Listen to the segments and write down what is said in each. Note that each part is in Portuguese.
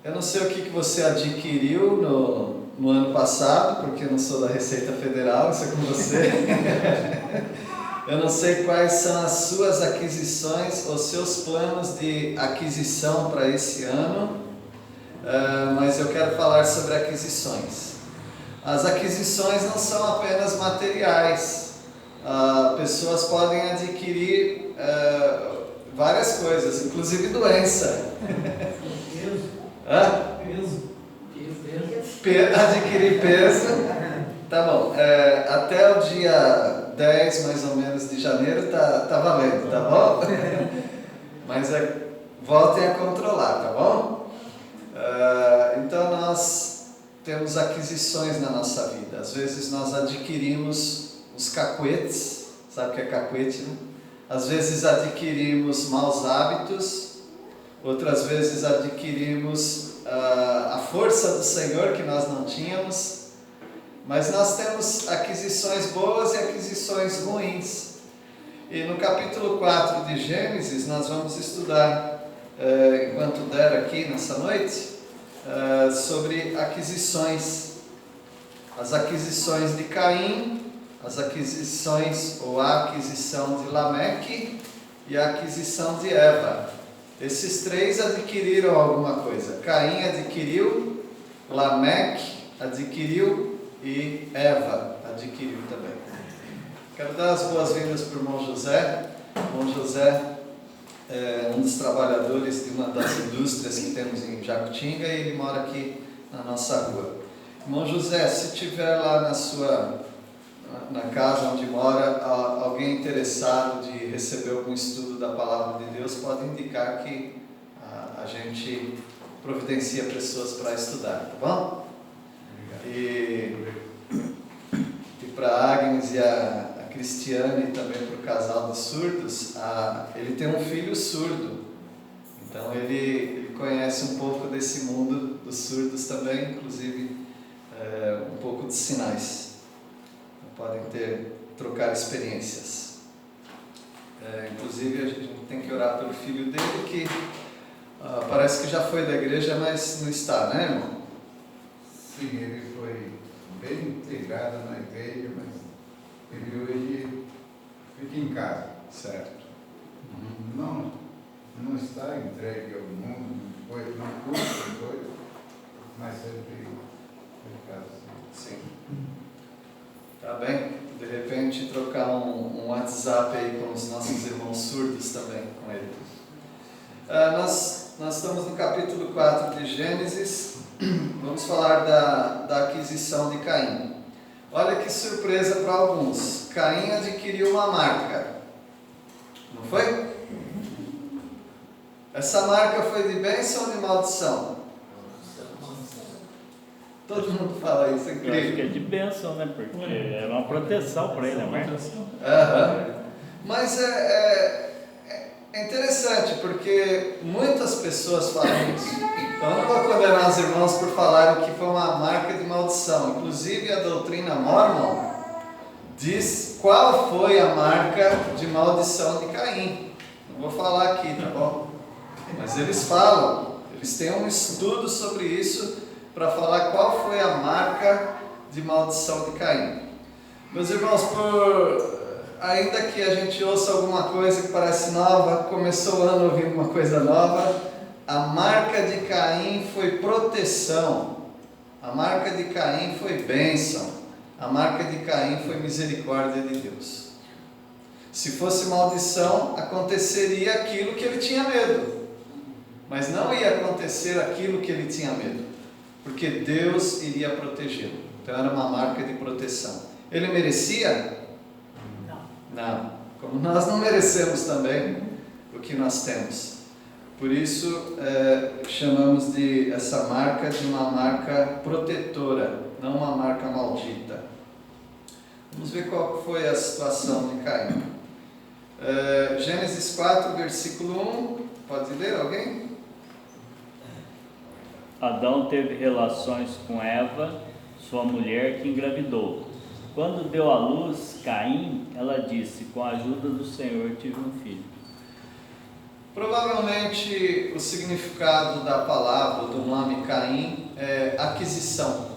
Eu não sei o que você adquiriu no ano passado, porque eu não sou da Receita Federal, isso é com você. Eu não sei quais são as suas aquisições, os seus planos de aquisição para esse ano, mas eu quero falar sobre aquisições. As aquisições não são apenas materiais. Pessoas podem adquirir várias coisas, inclusive doença. Adquirir peso. Tá bom. Até o dia 10, mais ou menos, de janeiro tá valendo, tá bom? Mas voltem a controlar, tá bom? Então nós temos aquisições na nossa vida. Às vezes nós adquirimos os cacuetes, sabe o que é cacuete, né? Às vezes adquirimos maus hábitos, outras vezes adquirimos a força do Senhor que nós não tínhamos, mas nós temos aquisições boas e aquisições ruins. E no capítulo 4 de Gênesis nós vamos estudar, enquanto der aqui nessa noite, sobre aquisições. As aquisições de Caim, as aquisições ou a aquisição de Lameque e a aquisição de Eva. Esses três adquiriram alguma coisa. Caim adquiriu, Lameque adquiriu e Eva adquiriu também. Quero dar as boas-vindas para o irmão José. O irmão José é um dos trabalhadores de uma das indústrias que temos em Jacutinga e ele mora aqui na nossa rua. Irmão José, se tiver lá na casa onde mora alguém interessado de receber algum estudo da Palavra de Deus, pode indicar que a gente providencia pessoas para estudar, tá bom? E para a Agnes e a Cristiane e também para o casal de surdos, ele tem um filho surdo, então ele conhece um pouco desse mundo dos surdos também, inclusive um pouco de sinais. Podem trocar experiências. Inclusive a gente tem que orar pelo filho dele, que parece que já foi da igreja, mas não está, né, irmão? Sim, ele foi bem integrado na igreja, mas ele hoje fica em casa. Certo. Não está entregue ao mundo, não curte, mas sempre em casa. Sim. Tá bem? De repente trocar um WhatsApp aí com os nossos irmãos surdos também, com ele. Nós estamos no capítulo 4 de Gênesis, vamos falar da aquisição de Caim. Olha que surpresa para alguns, Caim adquiriu uma marca, não foi? Essa marca foi de bênção ou de maldição? Todo mundo fala isso, é incrível. Eu acho que é de bênção, né? Porque é uma proteção para ele, né? Mas é interessante, porque muitas pessoas falam isso. Então eu não vou condenar os irmãos por falarem que foi uma marca de maldição. Inclusive a doutrina Mormon diz qual foi a marca de maldição de Caim. Não vou falar aqui, tá bom? Mas eles falam, eles têm um estudo sobre isso, para falar qual foi a marca de maldição de Caim. Meus irmãos, ainda que a gente ouça alguma coisa que parece nova, começou o ano ouvindo uma coisa nova, a marca de Caim foi proteção, a marca de Caim foi bênção, a marca de Caim foi misericórdia de Deus. Se fosse maldição, aconteceria aquilo que ele tinha medo, mas não ia acontecer aquilo que ele tinha medo, porque Deus iria protegê-lo. Então era uma marca de proteção. Ele merecia? Não. Como nós não merecemos também o que nós temos. Por isso chamamos essa marca de uma marca protetora, não uma marca maldita. Vamos ver qual foi a situação de Caim. Gênesis 4, versículo 1. Pode ler alguém? Adão teve relações com Eva, sua mulher, que engravidou. Quando deu à luz Caim, ela disse: com a ajuda do Senhor tive um filho. Provavelmente o significado da palavra, do nome Caim, é aquisição.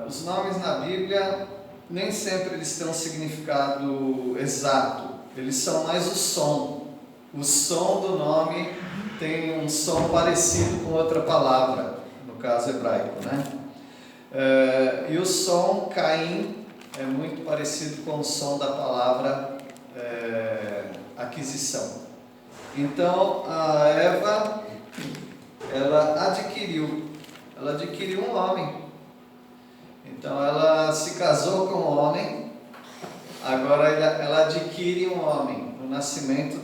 Os nomes na Bíblia nem sempre eles têm um significado exato, eles são mais o som. O som do nome tem um som parecido com outra palavra, no caso hebraico, né? E o som Caim é muito parecido com o som da palavra aquisição. Então a Eva, ela adquiriu um homem. Então ela se casou com um homem, agora ela adquire um homem. No nascimento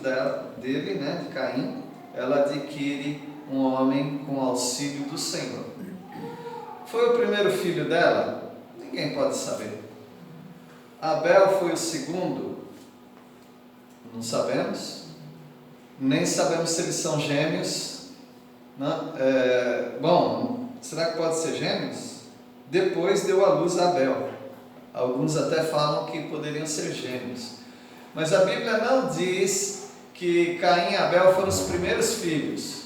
dele, né, de Caim, ela adquire um homem com auxílio do Senhor. Foi o primeiro filho dela? Ninguém pode saber. Abel foi o segundo? Não sabemos. Nem sabemos se eles são gêmeos. Não? Bom, será que pode ser gêmeos? Depois deu à luz Abel. Alguns até falam que poderiam ser gêmeos. Mas a Bíblia não diz que Caim e Abel foram os primeiros filhos.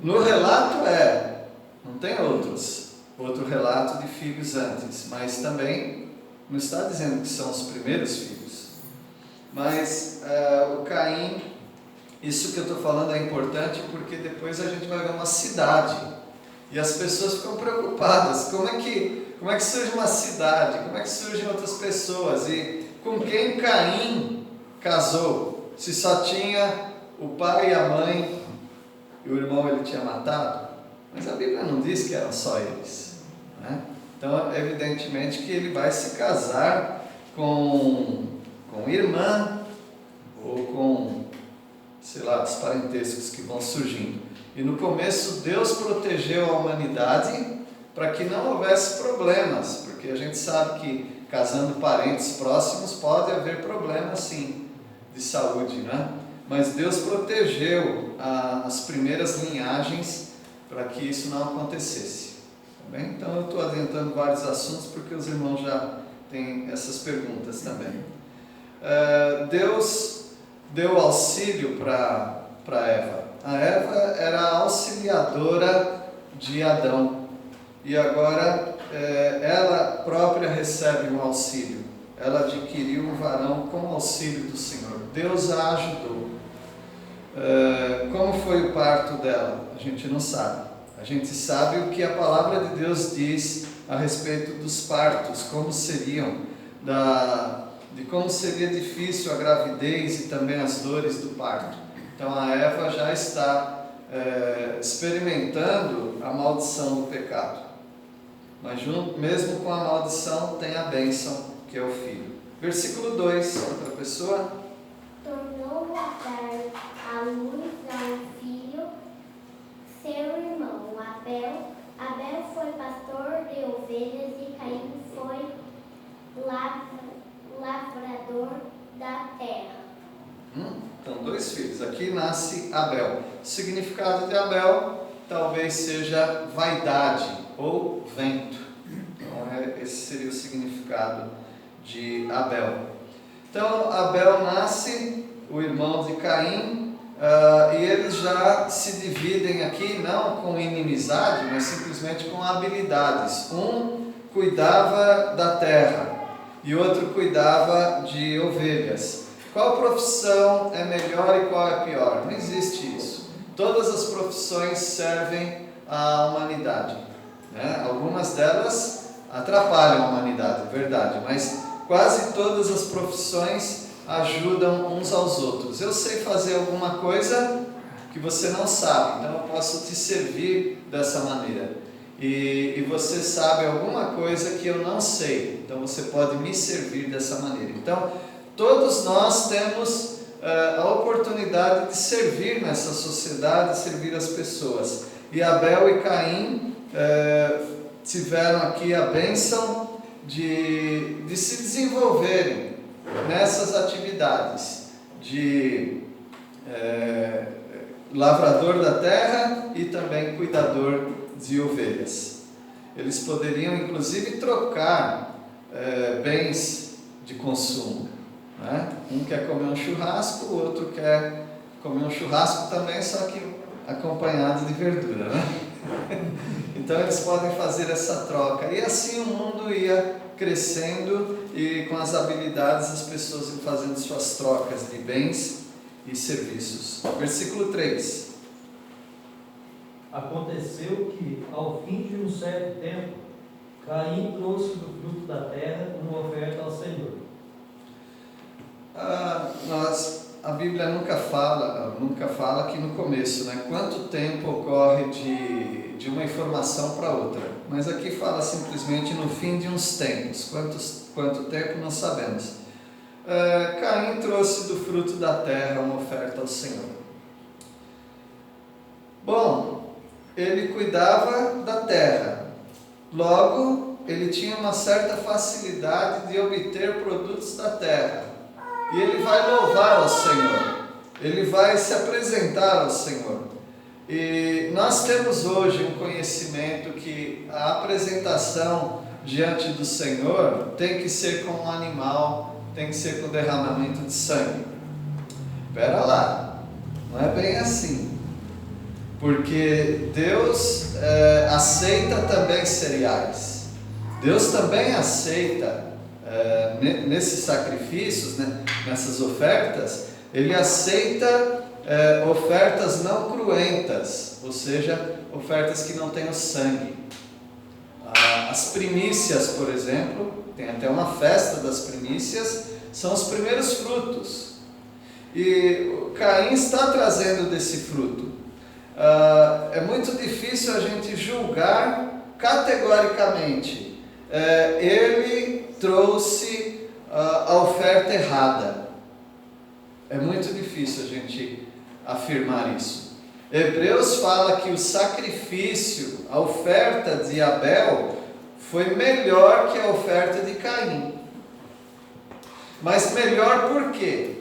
No relato não tem outro relato de filhos antes, mas também não está dizendo que são os primeiros filhos. Mas o Caim, isso que eu estou falando é importante porque depois a gente vai ver uma cidade e as pessoas ficam preocupadas. Como é que surge uma cidade? Como é que surgem outras pessoas? E com quem Caim casou? Se só tinha o pai e a mãe e o irmão ele tinha matado? Mas a Bíblia não diz que eram só eles, né? Então, evidentemente que ele vai se casar com irmã ou com, sei lá, os parentescos que vão surgindo. E no começo Deus protegeu a humanidade para que não houvesse problemas, porque a gente sabe que casando parentes próximos pode haver problemas sim, de saúde, né? Mas Deus protegeu as primeiras linhagens para que isso não acontecesse. Tá bem? Então eu estou adiantando vários assuntos porque os irmãos já têm essas perguntas também. Deus deu auxílio para Eva. A Eva era a auxiliadora de Adão e agora ela própria recebe um auxílio. Ela adquiriu um varão com o auxílio do Senhor. Deus a ajudou. Como foi o parto dela? A gente não sabe. A gente sabe o que a palavra de Deus diz a respeito dos partos, como seriam, de como seria difícil a gravidez e também as dores do parto. Então a Eva já está experimentando a maldição do pecado. Mas mesmo com a maldição tem a bênção, que é o filho. Versículo 2, outra pessoa. Tornou a dar à luz a um filho, seu irmão Abel. Abel foi pastor de ovelhas e Caim foi lavrador da terra. Então, 2 filhos. Aqui nasce Abel. O significado de Abel talvez seja vaidade ou vento. Então, esse seria o significado de Abel. Então, Abel nasce, o irmão de Caim, e eles já se dividem aqui, não com inimizade, mas simplesmente com habilidades. Um cuidava da terra e outro cuidava de ovelhas. Qual profissão é melhor e qual é pior? Não existe isso. Todas as profissões servem à humanidade, né? Algumas delas atrapalham a humanidade, é verdade, mas quase todas as profissões ajudam uns aos outros. Eu sei fazer alguma coisa que você não sabe, então eu posso te servir dessa maneira. E você sabe alguma coisa que eu não sei, então você pode me servir dessa maneira. Então, todos nós temos a oportunidade de servir nessa sociedade, servir as pessoas. E Abel e Caim tiveram aqui a bênção de se desenvolverem nessas atividades de lavrador da terra e também cuidador de ovelhas. Eles poderiam inclusive trocar bens de consumo, né? Um quer comer um churrasco, o outro quer comer um churrasco também, só que acompanhado de verdura, né? Então eles podem fazer essa troca. E assim o mundo ia crescendo e com as habilidades as pessoas iam fazendo suas trocas de bens e serviços. Versículo 3. Aconteceu que, ao fim de um certo tempo, Caim trouxe do fruto da terra uma oferta ao Senhor. A Bíblia nunca fala aqui no começo, né? Quanto tempo ocorre de uma informação para outra. Mas aqui fala simplesmente no fim de uns tempos. Quanto tempo não sabemos. Caim trouxe do fruto da terra uma oferta ao Senhor. Bom, ele cuidava da terra. Logo, ele tinha uma certa facilidade de obter produtos da terra. E ele vai louvar ao Senhor. Ele vai se apresentar ao Senhor. E nós temos hoje um conhecimento que a apresentação diante do Senhor tem que ser com um animal, tem que ser com derramamento de sangue. Espera lá, não é bem assim. Porque Deus aceita também cereais. Deus também aceita, nesses sacrifícios, né, nessas ofertas, Ele aceita ofertas não cruentas, ou seja, ofertas que não tenham sangue. As primícias, por exemplo, tem até uma festa das primícias, são os primeiros frutos. E Caim está trazendo desse fruto. É muito difícil a gente julgar categoricamente. Ele trouxe a oferta errada. É muito difícil a gente afirmar isso. Hebreus fala que o sacrifício, a oferta de Abel, foi melhor que a oferta de Caim. Mas melhor por quê?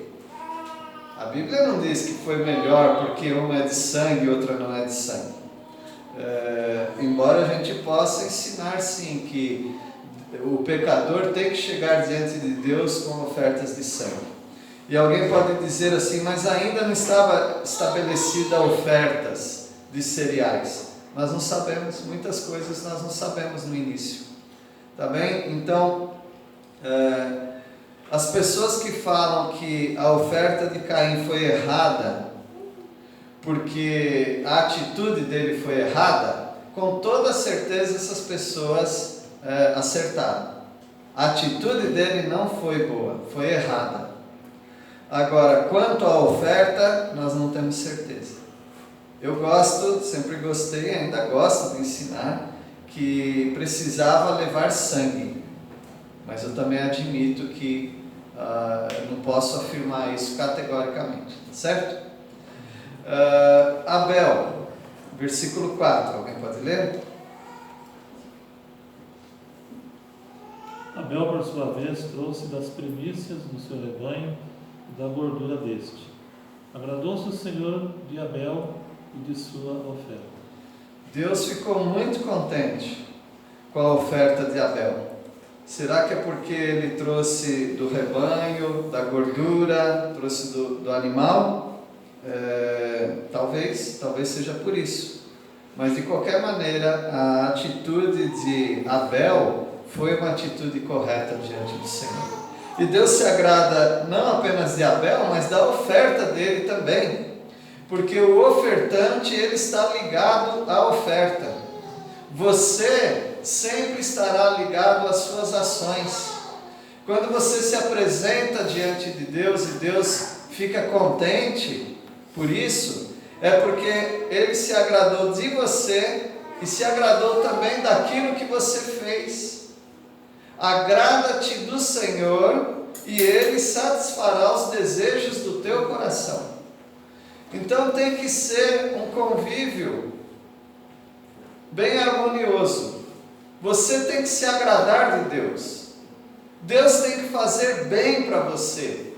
A Bíblia não diz que foi melhor porque uma é de sangue e outra não é de sangue. Embora a gente possa ensinar sim que o pecador tem que chegar diante de Deus com ofertas de sangue. E alguém pode dizer assim, mas ainda não estava estabelecida ofertas de cereais. Nós não sabemos, muitas coisas nós não sabemos no início. Tá bem? Então, as pessoas que falam que a oferta de Caim foi errada, porque a atitude dele foi errada, com toda certeza essas pessoas acertaram. A atitude dele não foi boa, foi errada. Agora, quanto à oferta, nós não temos certeza. Eu gosto, sempre gostei, ainda gosto de ensinar que precisava levar sangue. Mas eu também admito que eu não posso afirmar isso categoricamente, certo? Abel, versículo 4, alguém pode ler? Abel, por sua vez, trouxe das primícias do seu rebanho e da gordura deste. Agradou-se o Senhor de Abel e de sua oferta. Deus ficou muito contente com a oferta de Abel. Será que é porque ele trouxe do rebanho, da gordura, trouxe do animal? Talvez seja por isso. Mas de qualquer maneira, a atitude de Abel foi uma atitude correta diante do Senhor. E Deus se agrada não apenas de Abel, mas da oferta dele também. Porque o ofertante, ele está ligado à oferta. Você sempre estará ligado às suas ações. Quando você se apresenta diante de Deus e Deus fica contente por isso, é porque Ele se agradou de você e se agradou também daquilo que você fez. Agrada-te do Senhor e Ele satisfará os desejos do teu coração. Então tem que ser um convívio bem harmonioso. Você tem que se agradar de Deus. Deus tem que fazer bem para você.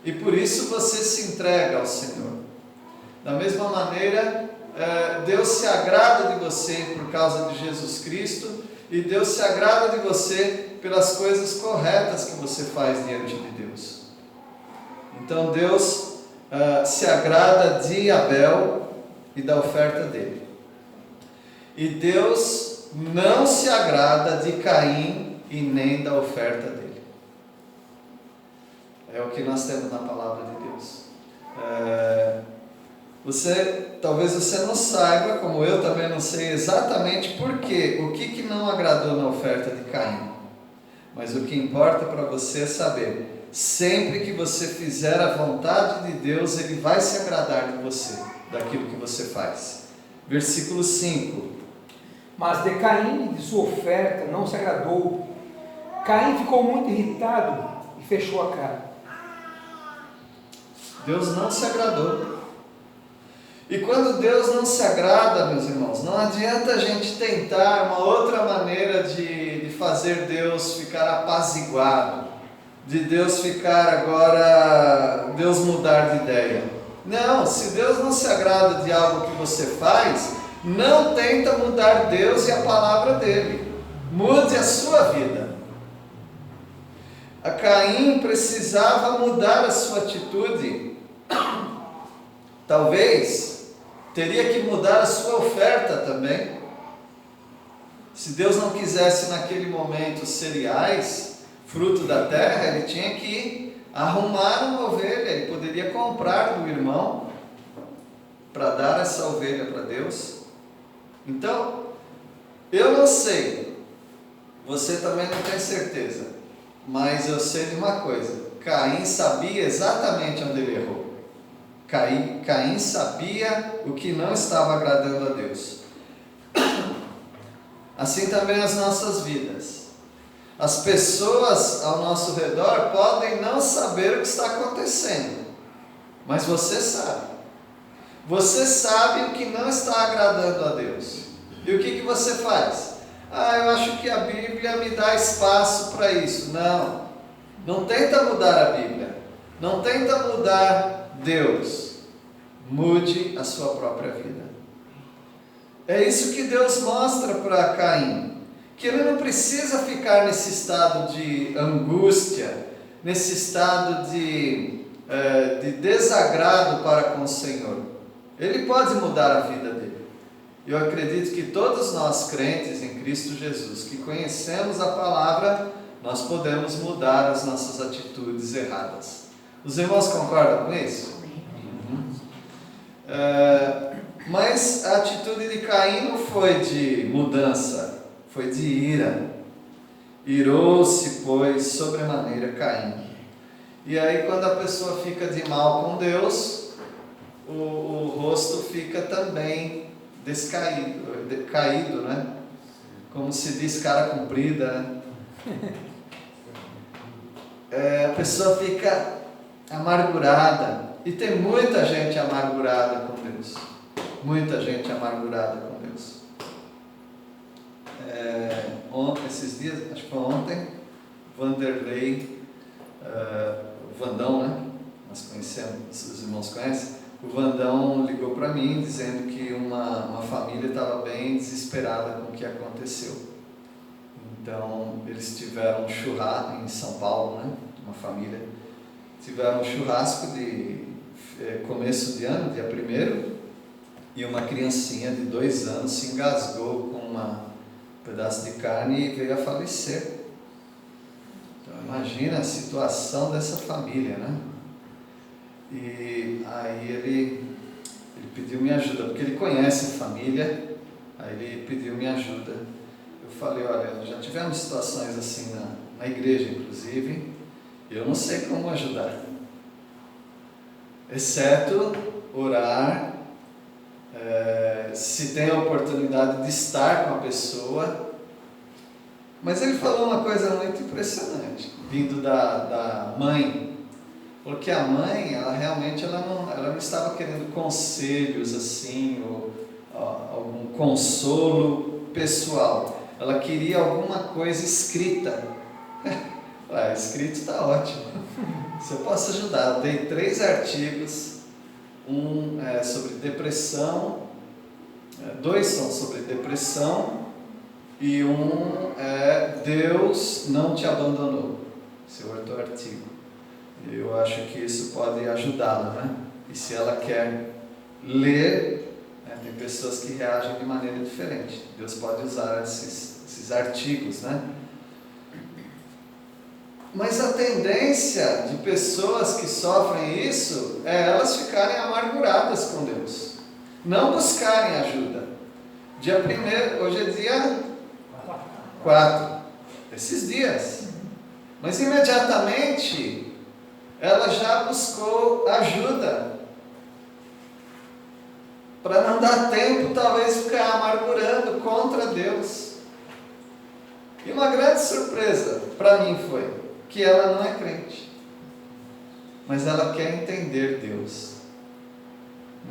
E por isso você se entrega ao Senhor. Da mesma maneira, Deus se agrada de você por causa de Jesus Cristo. E Deus se agrada de você pelas coisas corretas que você faz diante de Deus. Então Deus se agrada de Abel e da oferta dele. E Deus não se agrada de Caim e nem da oferta dele. É o que nós temos na palavra de Deus. Talvez você não saiba, como eu também não sei exatamente por quê, o que não agradou na oferta de Caim. Mas o que importa para você é saber, sempre que você fizer a vontade de Deus, Ele vai se agradar de você, daquilo que você faz. Versículo 5. Mas de Caim e de sua oferta não se agradou. Caim ficou muito irritado e fechou a cara. Deus não se agradou. E quando Deus não se agrada, meus irmãos, não adianta a gente tentar uma outra maneira de fazer Deus ficar apaziguado, de Deus ficar agora, Deus mudar de ideia. Não, se Deus não se agrada de algo que você faz, não tenta mudar Deus e a palavra dele. Mude a sua vida. A Caim precisava mudar a sua atitude. Talvez teria que mudar a sua oferta também. Se Deus não quisesse naquele momento cereais, fruto da terra, ele tinha que arrumar uma ovelha. Ele poderia comprar do irmão para dar essa ovelha para Deus. Então, eu não sei, você também não tem certeza, mas eu sei de uma coisa: Caim sabia exatamente onde ele errou. Caim sabia o que não estava agradando a Deus. Assim também as nossas vidas. As pessoas ao nosso redor podem não saber o que está acontecendo, mas você sabe. Você sabe o que não está agradando a Deus. E o que você faz? Eu acho que a Bíblia me dá espaço para isso. Não tenta mudar a Bíblia. Não tenta mudar Deus. Mude a sua própria vida. É isso que Deus mostra para Caim, que ele não precisa ficar nesse estado de angústia, nesse estado de desagrado para com o Senhor. Ele pode mudar a vida dele. Eu acredito que todos nós crentes em Cristo Jesus, que conhecemos a palavra, nós podemos mudar as nossas atitudes erradas. Os irmãos concordam com isso? Mas a atitude de Caim não foi de mudança, foi de ira. Irou-se, pois, sobremaneira Caim. E aí, quando a pessoa fica de mal com Deus, o rosto fica também caído, né? Como se diz, cara comprida, né? A pessoa fica amargurada. E tem muita gente amargurada com Deus. Muita gente amargurada com Deus. Esses dias, acho que foi ontem, Vanderlei, o Vandão, né? Nós conhecemos, os irmãos conhecem. O Vandão ligou para mim dizendo que uma família estava bem desesperada com o que aconteceu. Então, eles tiveram um churrasco em São Paulo, né? Uma família. Tiveram um churrasco de começo de ano, dia 1º, e uma criancinha de 2 anos se engasgou com um pedaço de carne e veio a falecer. Então, imagina a situação dessa família, né? E aí ele pediu minha ajuda, porque ele conhece a família, aí ele pediu minha ajuda. Eu falei, olha, já tivemos situações assim na igreja, inclusive, eu não sei como ajudar, exceto orar, se tem a oportunidade de estar com a pessoa. Mas ele falou uma coisa muito impressionante, vindo da mãe, porque a mãe, ela realmente não estava querendo conselhos assim, ou algum consolo pessoal, ela queria alguma coisa escrita. Escrito está ótimo, se eu posso ajudar. Eu dei 3 artigos, um é sobre depressão, 2 são sobre depressão, e um é Deus não te abandonou, seu 8º artigo. Eu acho que isso pode ajudá-la, né? E se ela quer ler, né, tem pessoas que reagem de maneira diferente. Deus pode usar esses artigos, né? Mas a tendência de pessoas que sofrem isso é elas ficarem amarguradas com Deus, não buscarem ajuda. Hoje é dia 4, esses dias. Mas imediatamente ela já buscou ajuda, para não dar tempo talvez ficar amargurando contra Deus. E uma grande surpresa para mim foi que ela não é crente, mas ela quer entender Deus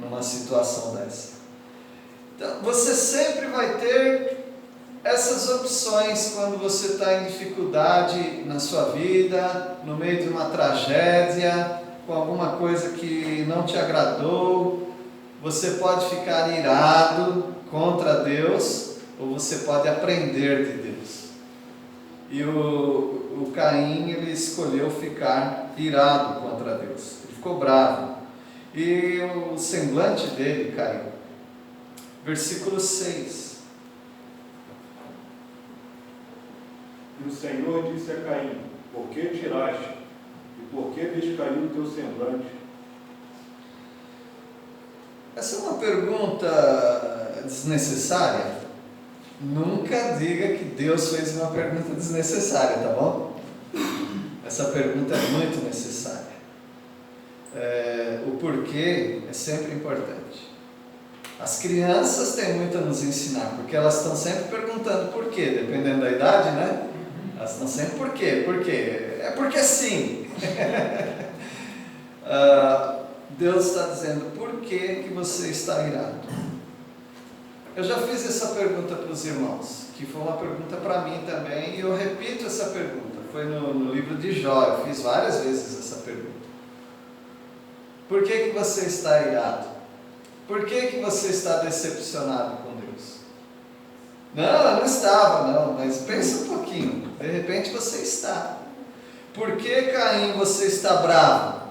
numa situação dessa. Então, você sempre vai ter essas opções quando você está em dificuldade na sua vida, no meio de uma tragédia, com alguma coisa que não te agradou. Você pode ficar irado contra Deus, ou você pode aprender de Deus. E o Caim, ele escolheu ficar irado contra Deus. Ele ficou bravo. E o semblante dele caiu. Versículo 6. E o Senhor disse a Caim: por que tiraste? E por que descaiu o teu semblante? Essa é uma pergunta desnecessária. Nunca diga que Deus fez uma pergunta desnecessária, tá bom? Essa pergunta é muito necessária. O porquê é sempre importante. As crianças têm muito a nos ensinar, porque elas estão sempre perguntando por quê, dependendo da idade, né? Elas estão sempre por quê? Por quê? É porque sim. Deus está dizendo, por que você está irado? Eu já fiz essa pergunta para os irmãos, que foi uma pergunta para mim também, e eu repito essa pergunta. Foi no livro de Jó, eu fiz várias vezes essa pergunta. Por que você está irado? Por que você está decepcionado com Deus? Não, eu não estava, não, mas pensa um pouquinho, de repente você está. Por que, Caim, você está bravo?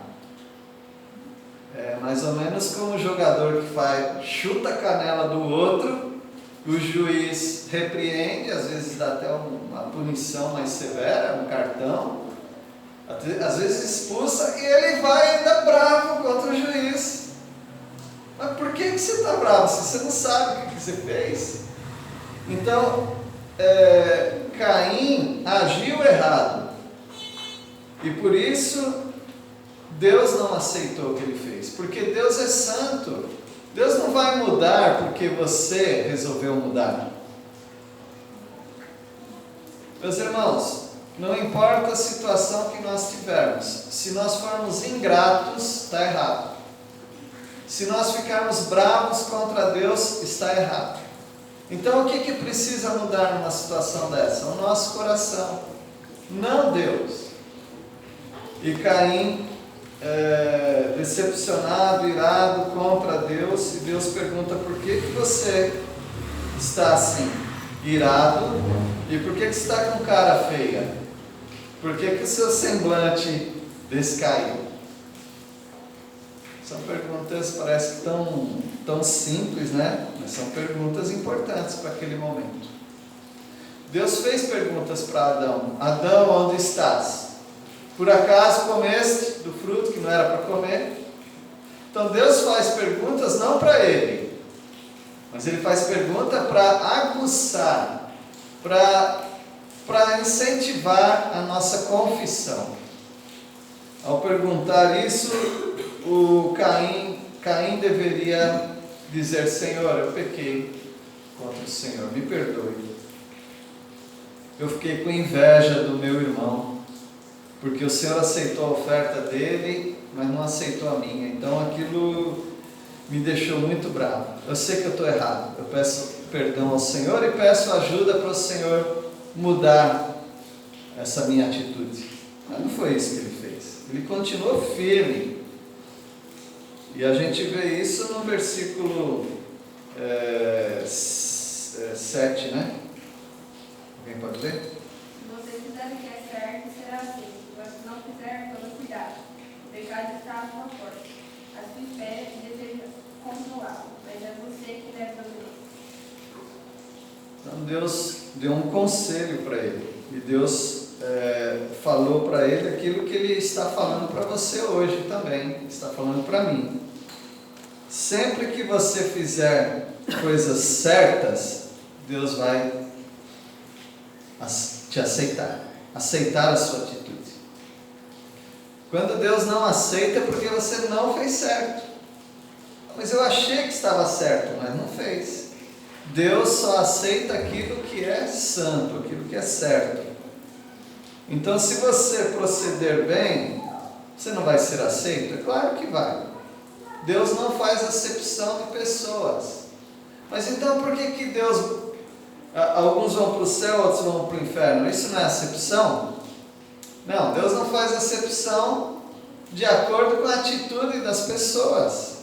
É mais ou menos como o jogador que chuta a canela do outro, o juiz repreende, às vezes dá até uma punição mais severa, um cartão, às vezes expulsa, e ele vai ainda bravo contra o juiz. Mas por que você está bravo se você não sabe o que você fez? Então, Caim agiu errado, e por isso Deus não aceitou o que ele fez, porque Deus é santo. Deus não vai mudar porque você resolveu mudar. Meus irmãos, não importa a situação que nós tivermos, se nós formos ingratos, está errado. Se nós ficarmos bravos contra Deus, está errado. Então o que precisa mudar numa situação dessa? O nosso coração, não Deus. E Caim, decepcionado, irado contra Deus, e Deus pergunta, por que você está assim, irado, e por que você está com cara feia? Por que o seu semblante descaiu? São perguntas, parece que tão simples, né? Mas são perguntas importantes para aquele momento. Deus fez perguntas para Adão. Adão, onde estás? Por acaso comeste do fruto que não era para comer? Então Deus faz perguntas não para ele, mas ele faz pergunta para aguçar, para incentivar a nossa confissão. Ao perguntar isso, o Caim deveria dizer, Senhor, eu pequei contra o Senhor, me perdoe. Eu fiquei com inveja do meu irmão, porque o Senhor aceitou a oferta dele, mas não aceitou a minha. Então aquilo me deixou muito bravo. Eu sei que eu estou errado. Eu peço perdão ao Senhor e peço ajuda para o Senhor mudar essa minha atitude. Mas não foi isso que ele fez. Ele continuou firme. E a gente vê isso no versículo 7, né? Alguém pode ler? Se você fizer o que é certo, será assim. Mas se não fizer, tome cuidado. O pecado está à sua porta. a sua espera e deseja controlá-lo, mas é você que deve obedecer. Então Deus deu um conselho para ele. E Deus falou para ele aquilo que Ele está falando para você hoje também. Está falando para mim. Sempre que você fizer coisas certas, Deus vai te aceitar. Aceitar a sua atitude. Quando Deus não aceita é porque você não fez certo. Mas eu achei que estava certo, mas não fez. Deus só aceita aquilo que é santo, aquilo que é certo. Então, se você proceder bem, você não vai ser aceito? É claro que vai. Deus não faz acepção de pessoas. Mas então, por que Deus... alguns vão para o céu, outros vão para o inferno? Isso não é acepção? Não, Deus não faz acepção de acordo com a atitude das pessoas.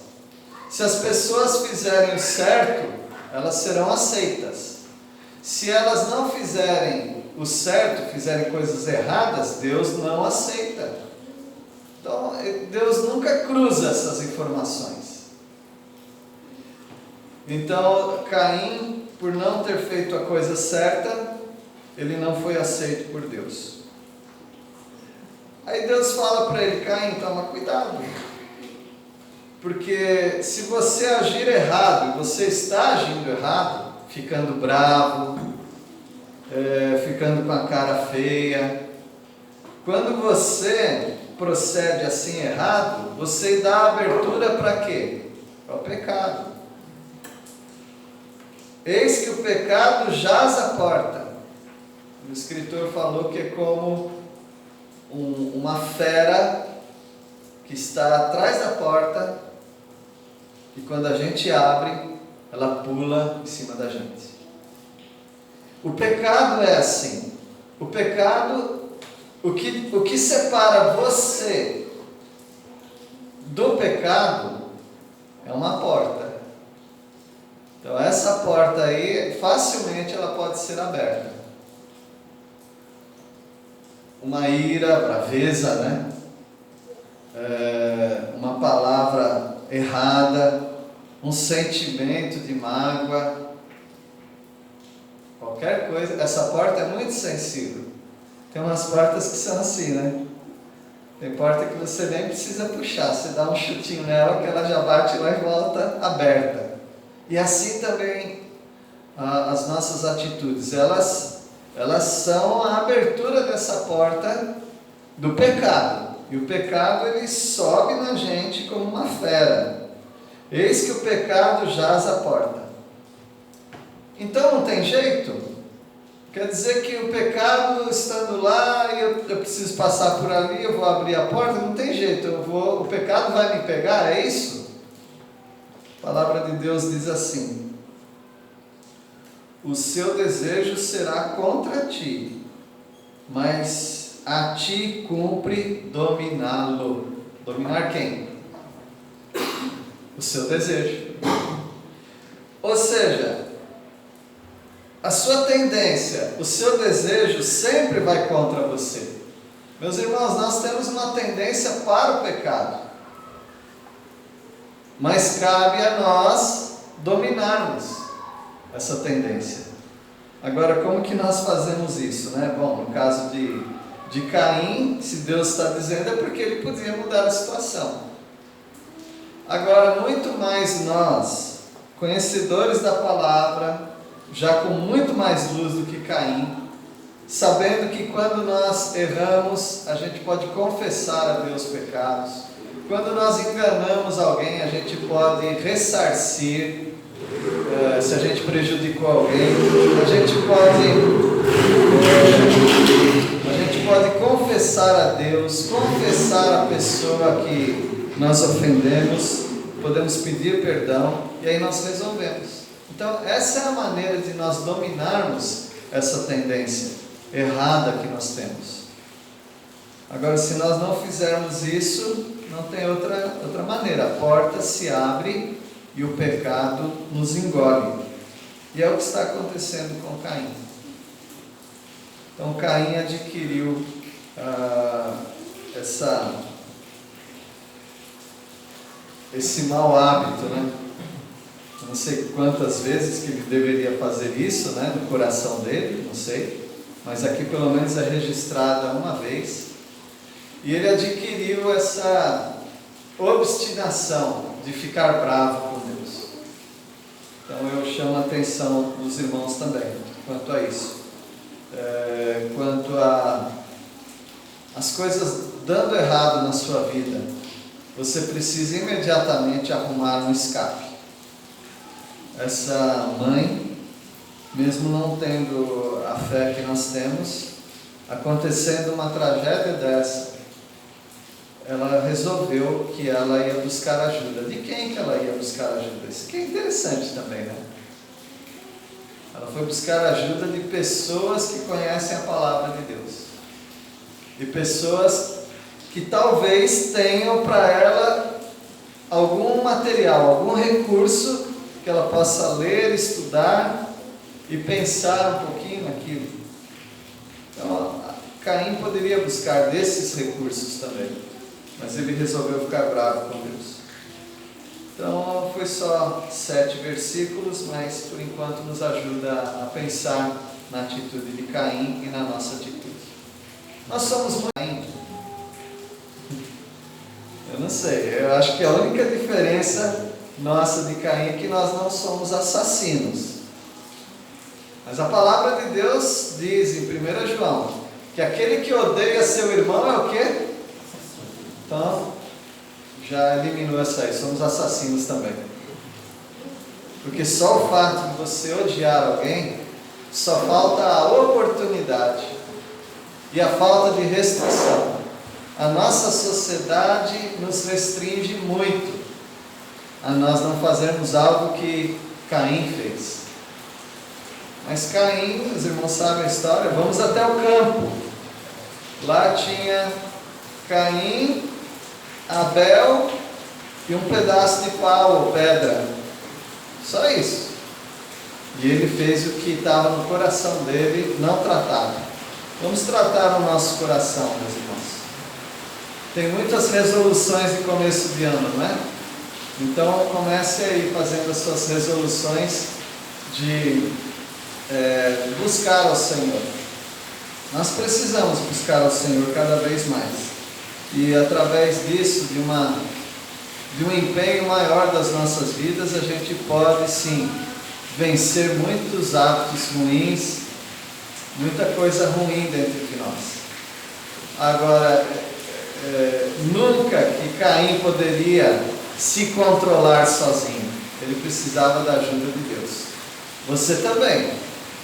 Se as pessoas fizerem o certo, elas serão aceitas. Se elas não fizerem o certo, fizerem coisas erradas, Deus não aceita. Então, Deus nunca cruza essas informações. Então, Caim, por não ter feito a coisa certa, ele não foi aceito por Deus. Aí Deus fala para ele: Caim, toma cuidado. Porque se você agir errado, você está agindo errado, ficando bravo, ficando com a cara feia. Quando você procede assim errado, você dá abertura para quê? Para o pecado. Eis que o pecado jaz à porta. O escritor falou que é como uma fera que está atrás da porta, e quando a gente abre, ela pula em cima da gente. O pecado é assim. O pecado, o que separa você do pecado é uma porta. Então essa porta aí, facilmente ela pode ser aberta. Uma ira, braveza, né? Uma palavra errada, um sentimento de mágoa, qualquer coisa. Essa porta é muito sensível. Tem umas portas que são assim, né? Tem porta que você nem precisa puxar, você dá um chutinho nela que ela já bate lá e volta aberta. E assim também as nossas atitudes, elas são a abertura dessa porta do pecado. E o pecado, ele sobe na gente como uma fera. Eis que o pecado jaz à porta. Então não tem jeito? Quer dizer que o pecado estando lá, e eu preciso passar por ali, eu vou abrir a porta? Não tem jeito, o pecado vai me pegar, é isso? A palavra de Deus diz assim: o seu desejo será contra ti, mas a ti cumpre dominá-lo. Dominar quem? O seu desejo. Ou seja, a sua tendência, o seu desejo sempre vai contra você. Meus irmãos, nós temos uma tendência para o pecado, mas cabe a nós dominarmos essa tendência. Agora, como que nós fazemos isso, né? Bom, no caso de Caim, se Deus está dizendo, é porque ele podia mudar a situação. Agora, muito mais nós, conhecedores da palavra, já com muito mais luz do que Caim, sabendo que quando nós erramos, a gente pode confessar a Deus pecados. Quando nós enganamos alguém, a gente pode ressarcir. Se a gente prejudicou alguém, a gente pode confessar a Deus, confessar a pessoa que nós ofendemos, podemos pedir perdão e aí nós resolvemos. Então essa é a maneira de nós dominarmos essa tendência errada que nós temos. Agora, se nós não fizermos isso, não tem outra maneira. A porta se abre e o pecado nos engole. E é o que está acontecendo com Caim. Então Caim adquiriu esse mau hábito, né? Eu não sei quantas vezes que ele deveria fazer isso, né, no coração dele, não sei, mas aqui pelo menos é registrada uma vez. E ele adquiriu essa obstinação de ficar bravo com Deus. Então eu chamo a atenção dos irmãos também quanto a isso. Quanto a as coisas dando errado na sua vida, você precisa imediatamente arrumar um escape. Essa mãe, mesmo não tendo a fé que nós temos, acontecendo uma tragédia dessa, ela resolveu que ela ia buscar ajuda. De quem que ela ia buscar ajuda? Isso aqui é interessante também, né? Ela foi buscar ajuda de pessoas que conhecem a palavra de Deus. De pessoas que talvez tenham para ela algum material, algum recurso que ela possa ler, estudar e pensar um pouquinho naquilo. Então, Caim poderia buscar desses recursos também, mas ele resolveu ficar bravo com Deus. Então, foi só 7 versículos, mas por enquanto nos ajuda a pensar na atitude de Caim e na nossa atitude. Nós somos muito Caim. Eu não sei, eu acho que a única diferença nossa de Caim é que nós não somos assassinos. Mas a palavra de Deus diz em 1 João que aquele que odeia seu irmão é o quê? Então, já eliminou essa aí, somos assassinos também. Porque só o fato de você odiar alguém, só falta a oportunidade e a falta de restrição. A nossa sociedade nos restringe muito a nós não fazermos algo que Caim fez. Mas Caim, os irmãos sabem a história, vamos até o campo. Lá tinha Caim, Abel e um pedaço de pau ou pedra. Só isso. E ele fez o que estava no coração dele, não tratava. Vamos tratar o nosso coração, meus irmãos. Tem muitas resoluções de começo de ano, não é? Então comece aí fazendo as suas resoluções de buscar ao Senhor. Nós precisamos buscar ao Senhor cada vez mais. E através disso, de um empenho maior das nossas vidas, a gente pode sim vencer muitos hábitos ruins, muita coisa ruim dentro de nós. Agora, nunca que Caim poderia se controlar sozinho. Ele precisava da ajuda de Deus. Você também.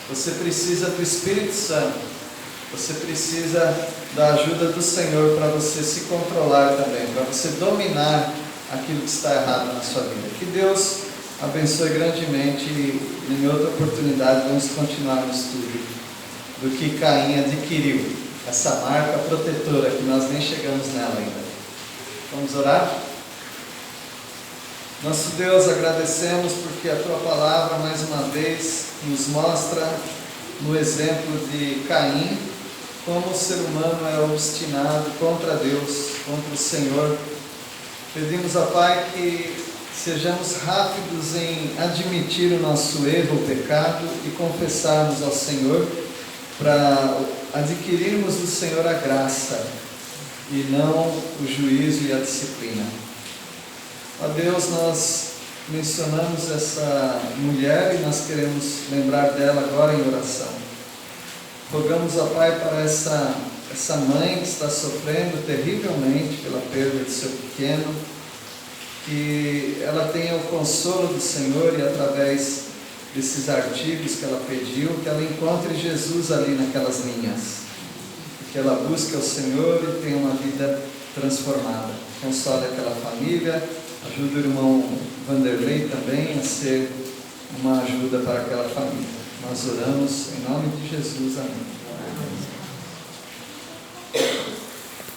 Você precisa do Espírito Santo. Você precisa da ajuda do Senhor para você se controlar também, para você dominar aquilo que está errado na sua vida. Que Deus abençoe grandemente e em outra oportunidade vamos continuar no estudo do que Caim adquiriu, essa marca protetora que nós nem chegamos nela ainda. Vamos orar? Nosso Deus, agradecemos porque a Tua palavra mais uma vez nos mostra no exemplo de Caim como o ser humano é obstinado contra Deus, contra o Senhor. Pedimos, ó Pai, que sejamos rápidos em admitir o nosso erro, o pecado e confessarmos ao Senhor para adquirirmos do Senhor a graça e não o juízo e a disciplina. Ó Deus, nós mencionamos essa mulher e nós queremos lembrar dela agora em oração. Rogamos, ó Pai, para essa mãe que está sofrendo terrivelmente pela perda de seu pequeno, que ela tenha o consolo do Senhor e através desses artigos que ela pediu, que ela encontre Jesus ali naquelas linhas, que ela busque ao Senhor e tenha uma vida transformada. Console aquela família, ajuda o irmão Vanderlei também a ser uma ajuda para aquela família. Nós oramos em nome de Jesus. Amém.